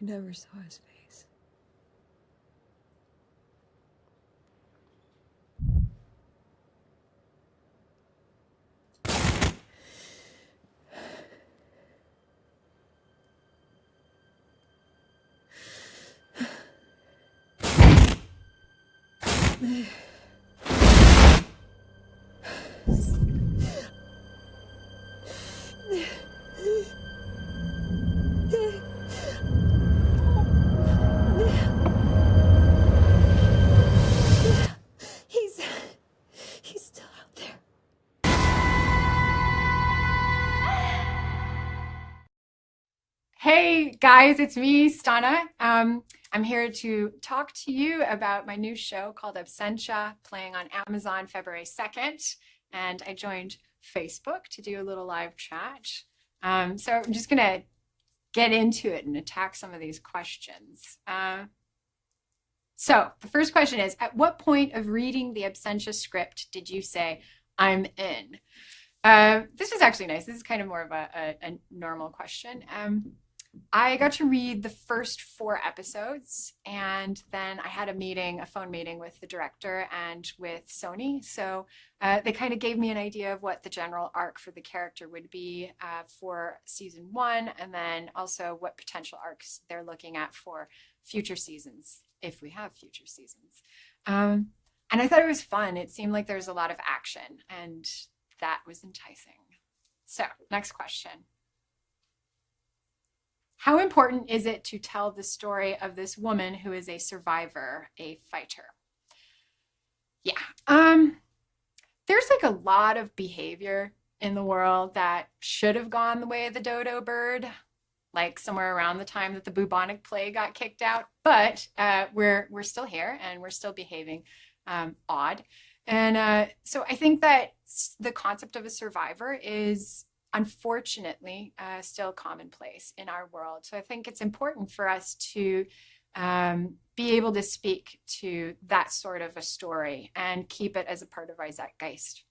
I never saw his face. He's still out there. Hey guys, it's me, Stana. I'm here to talk to you about my new show called Absentia, playing on Amazon February 2nd. And I joined Facebook to do a little live chat. So I'm just going to get into it and attack some of these questions. So the first question is, at what point of reading the Absentia script did you say, I'm in? This is actually nice. This is kind of more of a normal question. I got to read the first 4 episodes, and then I had a phone meeting with the director and with Sony. So they kind of gave me an idea of what the general arc for the character would be for season 1, and then also what potential arcs they're looking at for future seasons, if we have future seasons. And I thought it was fun. It seemed like there was a lot of action, and that was enticing. So, next question. How important is it to tell the story of this woman who is a survivor, a fighter? Yeah. There's like a lot of behavior in the world that should have gone the way of the dodo bird, like somewhere around the time that the bubonic plague got kicked out. But we're still here and we're still behaving odd. And so I think that the concept of a survivor is unfortunately still commonplace in our world. So I think it's important for us to be able to speak to that sort of a story and keep it as a part of our zeitgeist.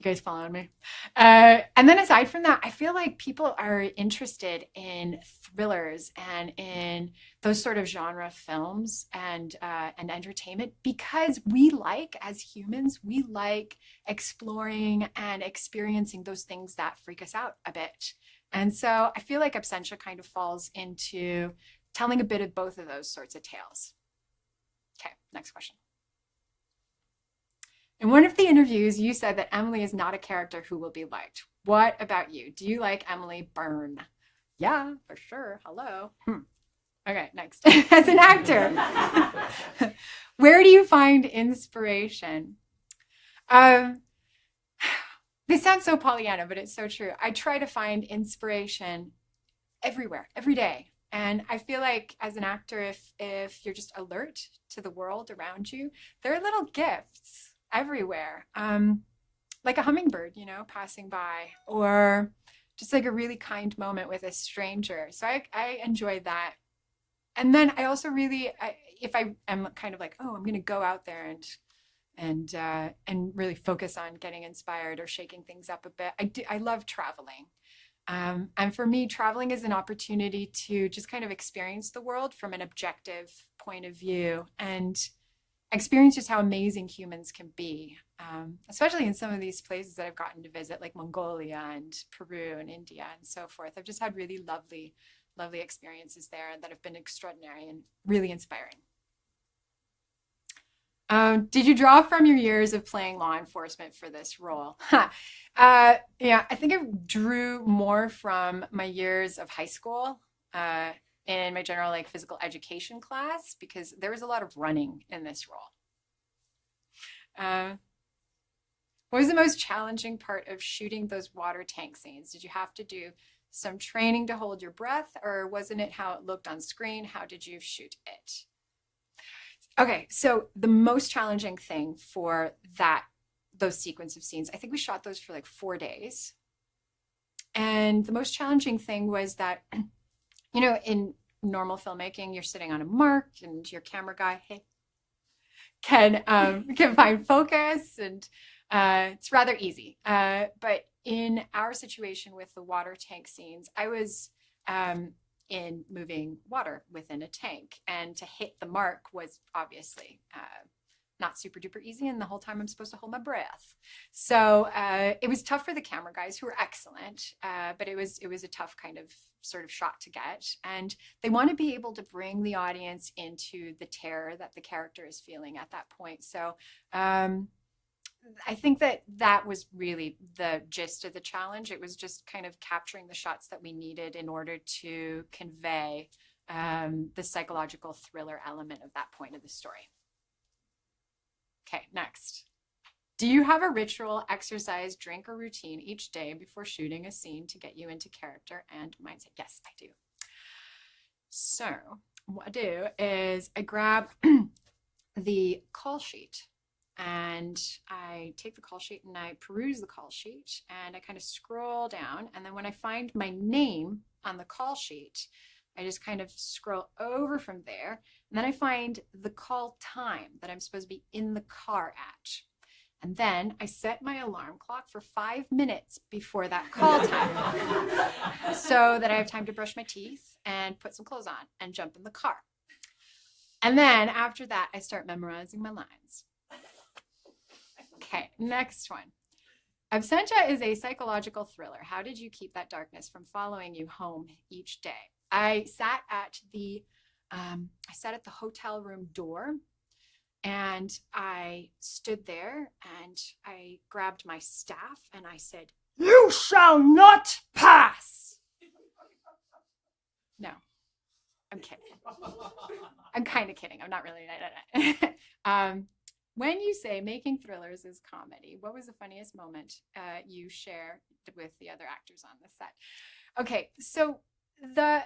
You guys following me? And then aside from that, I feel like people are interested in thrillers and in those sort of genre films and entertainment because we like, as humans, we like exploring and experiencing those things that freak us out a bit. And so I feel like Absentia kind of falls into telling a bit of both of those sorts of tales. Okay, next question. In one of the interviews, you said that Emily is not a character who will be liked. What about you? Do you like Emily Byrne? Yeah, for sure. Hello. Okay, next. As an actor, where do you find inspiration? This sounds so Pollyanna, but it's so true. I try to find inspiration everywhere, every day. And I feel like as an actor, if you're just alert to the world around you, there are little gifts everywhere, like a hummingbird, passing by, or just like a really kind moment with a stranger. So I enjoy that. And then I also really, if I am kind of like, oh, I'm going to go out there and really focus on getting inspired or shaking things up a bit. I love traveling. And for me, traveling is an opportunity to just kind of experience the world from an objective point of view and experience just how amazing humans can be, especially in some of these places that I've gotten to visit, like Mongolia and Peru and India and so forth. I've just had really lovely, lovely experiences there that have been extraordinary and really inspiring. Did you draw from your years of playing law enforcement for this role? Yeah, I think I drew more from my years of high school. In my general physical education class because there was a lot of running in this role. What was the most challenging part of shooting those water tank scenes? Did you have to do some training to hold your breath, or wasn't it how it looked on screen? How did you shoot it? Okay, so the most challenging thing for those sequence of scenes, I think we shot those for 4 days. And the most challenging thing was that in normal filmmaking, you're sitting on a mark and your camera guy, can find focus and it's rather easy. But in our situation with the water tank scenes, I was in moving water within a tank. And to hit the mark was obviously not super duper easy. And the whole time I'm supposed to hold my breath. So it was tough for the camera guys, who were excellent, but it was a tough kind of sort of shot to get. And they want to be able to bring the audience into the terror that the character is feeling at that point. So I think that was really the gist of the challenge. It was just kind of capturing the shots that we needed in order to convey the psychological thriller element of that point of the story. Okay, next. Do you have a ritual, exercise, drink, or routine each day before shooting a scene to get you into character and mindset? Yes, I do. So what I do is I grab the call sheet, and I take the call sheet and I peruse the call sheet, and I kind of scroll down, and then when I find my name on the call sheet, I just kind of scroll over from there, and then I find the call time that I'm supposed to be in the car at. And then I set my alarm clock for 5 minutes before that call time so that I have time to brush my teeth and put some clothes on and jump in the car. And then after that, I start memorizing my lines. Okay, next one. Absentia is a psychological thriller. How did you keep that darkness from following you home each day? I sat at the hotel room door, and I stood there and I grabbed my staff and I said, "You shall not pass." No, I'm kidding. I'm kind of kidding. I'm not really. When you say making thrillers is comedy, what was the funniest moment you share with the other actors on the set? Okay, so the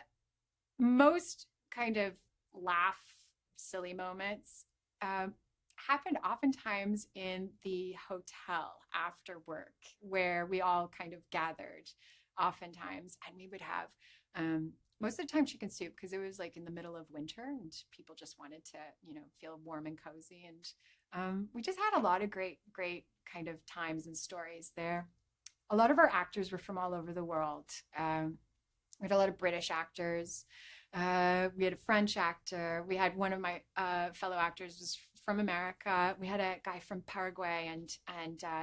most kind of silly moments happened oftentimes in the hotel after work, where we all kind of gathered oftentimes, and we would have most of the time chicken soup, because it was like in the middle of winter and people just wanted to, feel warm and cozy. And we just had a lot of great kind of times and stories there. A lot of our actors were from all over the world. We had a lot of British actors. We had a French actor. We had one of my fellow actors was from America. We had a guy from Paraguay and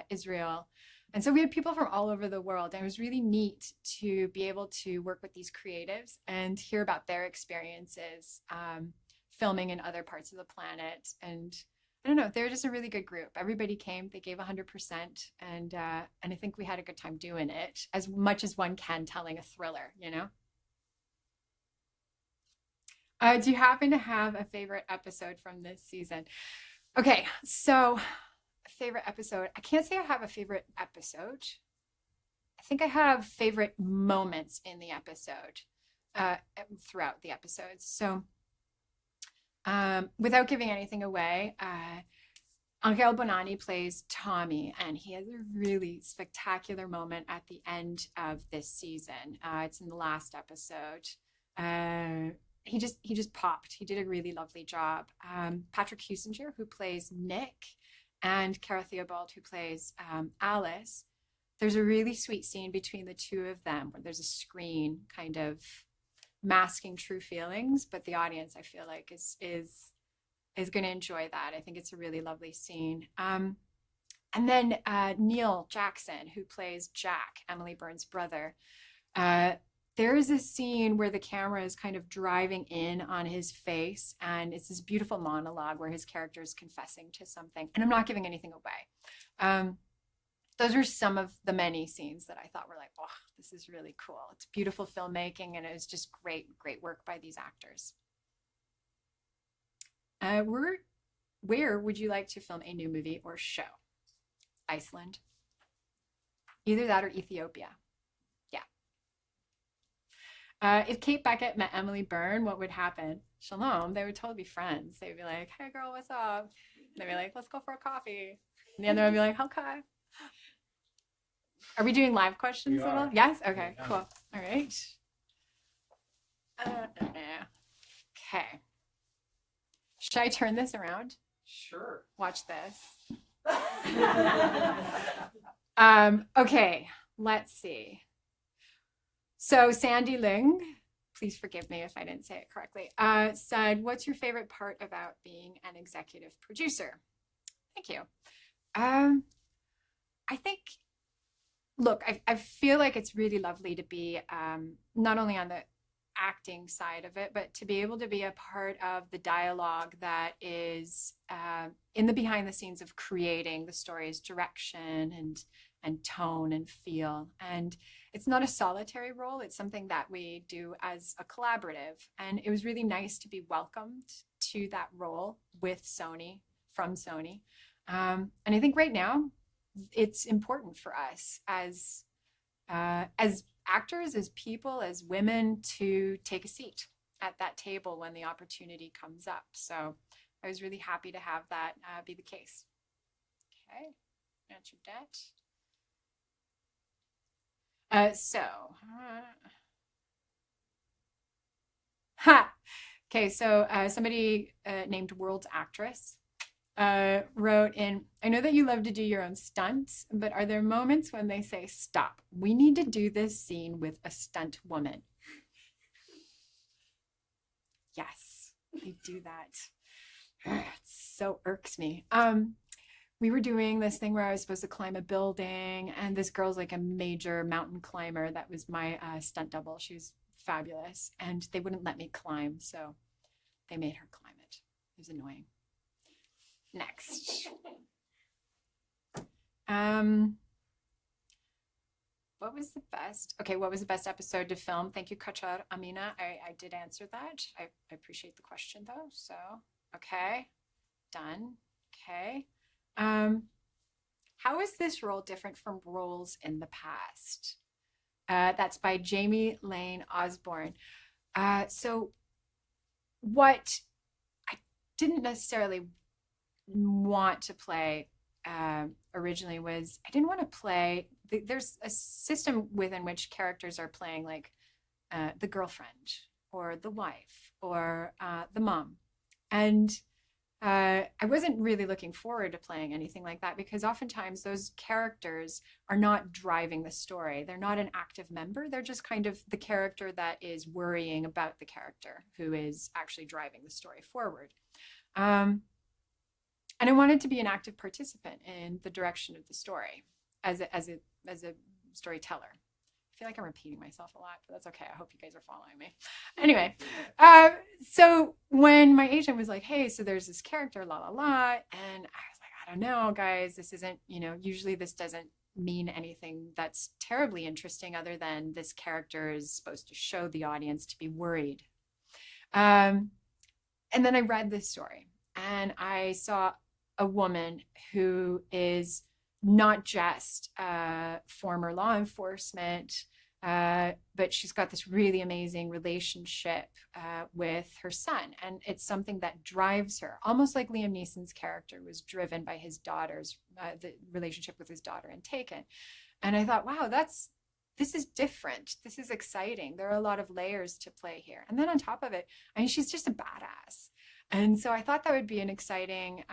Israel. And so we had people from all over the world. And it was really neat to be able to work with these creatives and hear about their experiences filming in other parts of the planet. And I don't know, they were just a really good group. Everybody came, they gave 100%. And I think we had a good time doing it, as much as one can telling a thriller, Do you happen to have a favorite episode from this season? Okay, so favorite episode. I can't say I have a favorite episode. I think I have favorite moments in the episode, throughout the episodes. So without giving anything away, Angel Bonani plays Tommy, and he has a really spectacular moment at the end of this season. It's in the last episode. He just popped. He did a really lovely job. Patrick Husinger, who plays Nick, and Cara Theobald, who plays Alice. There's a really sweet scene between the two of them where there's a screen kind of masking true feelings, but the audience, I feel like, is going to enjoy that. I think it's a really lovely scene. And then Neil Jackson, who plays Jack, Emily Byrne's brother. There is a scene where the camera is kind of driving in on his face, and it's this beautiful monologue where his character is confessing to something. And I'm not giving anything away. Those are some of the many scenes that I thought were like, oh, this is really cool. It's beautiful filmmaking, and it was just great work by these actors. Where would you like to film a new movie or show? Iceland. Either that or Ethiopia. If Kate Beckett met Emily Byrne, what would happen? Shalom, they would totally be friends. They'd be like, "Hey girl, what's up?" They'd be like, "Let's go for a coffee." And the other would be like, "Okay." Are we doing live questions at all? Yes? Okay, cool. All right. Okay. Should I turn this around? Sure. Watch this. Okay, let's see. So Sandy Ling please forgive me if I didn't say it correctly, said, what's your favorite part about being an executive producer? Thank you. I think, look, I feel like it's really lovely to be not only on the acting side of it, but to be able to be a part of the dialogue that is in the behind the scenes of creating the story's direction and tone and feel. And it's not a solitary role. It's something that we do as a collaborative. And it was really nice to be welcomed to that role with Sony, from Sony. And I think right now it's important for us as actors, as people, as women, to take a seat at that table when the opportunity comes up. So I was really happy to have that be the case. Okay, answered that. Okay, so somebody named World's Actress wrote in, I know that you love to do your own stunts, but are there moments when they say, stop, we need to do this scene with a stunt woman? Yes, they do that. It so irks me. We were doing this thing where I was supposed to climb a building, and this girl's like a major mountain climber. That was my stunt double. She was fabulous, and they wouldn't let me climb, so they made her climb it. It was annoying. Next. What was the best? Okay, what was the best episode to film? Thank you, Kachar Amina. I did answer that. I appreciate the question though. So, okay, done. Okay. How is this role different from roles in the past? That's by Jamie Lane Osborne. So what I didn't necessarily want to play originally was I didn't want to play, there's a system within which characters are playing like the girlfriend or the wife or the mom. And I wasn't really looking forward to playing anything like that because oftentimes those characters are not driving the story. They're not an active member. They're just kind of the character that is worrying about the character who is actually driving the story forward. And I wanted to be an active participant in the direction of the story as a storyteller. I feel like I'm repeating myself a lot, but that's okay. I hope you guys are following me. Anyway, so when my agent was like, hey, so there's this character, la, la, la, and I was like, I don't know, guys, this isn't, usually this doesn't mean anything that's terribly interesting other than this character is supposed to show the audience to be worried. And then I read this story and I saw a woman who is not just former law enforcement, but she's got this really amazing relationship with her son. And it's something that drives her, almost like Liam Neeson's character was driven by his daughter's, the relationship with his daughter in Taken. And I thought, wow, this is different. This is exciting. There are a lot of layers to play here. And then on top of it, I mean, she's just a badass. And so I thought that would be an exciting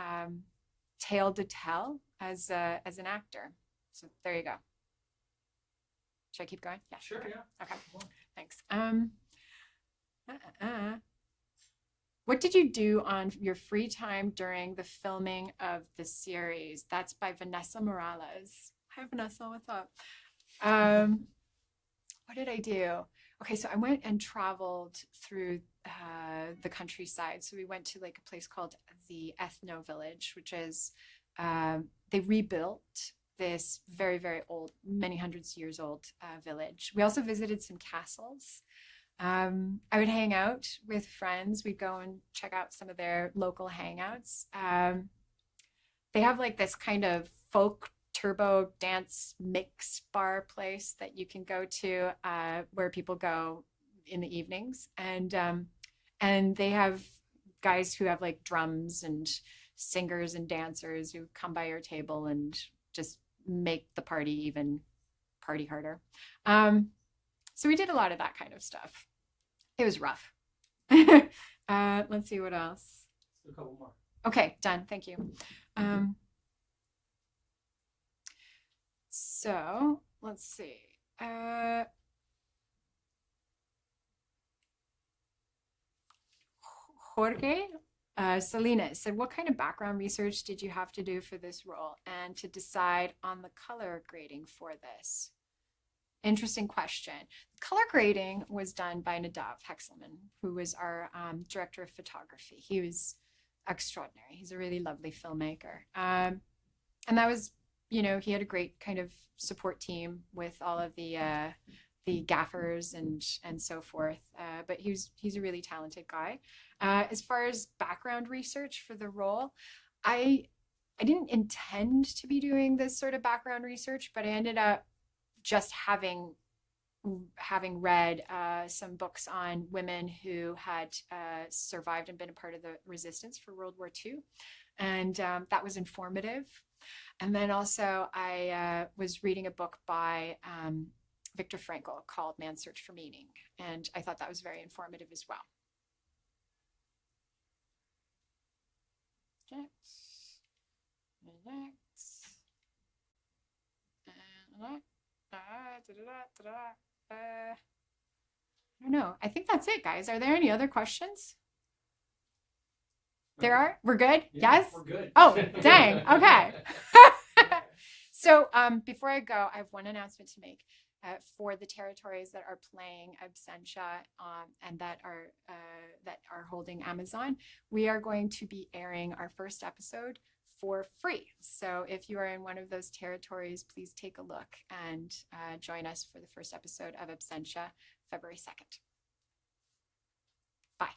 tale to tell as an actor. So there you go. Should I keep going? Yeah. Sure, okay. yeah. Okay, thanks. What did you do on your free time during the filming of the series? That's by Vanessa Morales. Hi, Vanessa, what's up? What did I do? Okay, so I went and traveled through the countryside. So we went to like a place called the Ethno Village, which is, they rebuilt this very, very old, many hundreds of years old village. We also visited some castles. I would hang out with friends. We'd go and check out some of their local hangouts. They have like this kind of folk turbo dance mix bar place that you can go to where people go in the evenings. And they have guys who have like drums and singers and dancers who come by your table and just make the party even party harder. So we did a lot of that kind of stuff. It was rough. Let's see what else. A couple more. Okay, done. Thank you. So let's see. Jorge Salinas said, what kind of background research did you have to do for this role and to decide on the color grading for this? Interesting question. Color grading was done by Nadav Hexelman, who was our director of photography. He was extraordinary. He's a really lovely filmmaker. And that was, you know, he had a great kind of support team with all of the gaffers and so forth. But he's a really talented guy. As far as background research for the role, I didn't intend to be doing this sort of background research, but I ended up just having read some books on women who had survived and been a part of the resistance for World War II. And that was informative. And then also I was reading a book by Viktor Frankl called Man's Search for Meaning. And I thought that was very informative as well. Next. I don't know. I think that's it, guys. Are there any other questions? There are? We're good? Yeah, yes? we're good. Oh, dang. Okay. So before I go, I have one announcement to make. For the territories that are playing Absentia and that are holding Amazon, we are going to be airing our first episode for free. So if you are in one of those territories, please take a look and join us for the first episode of Absentia, February 2nd. Bye.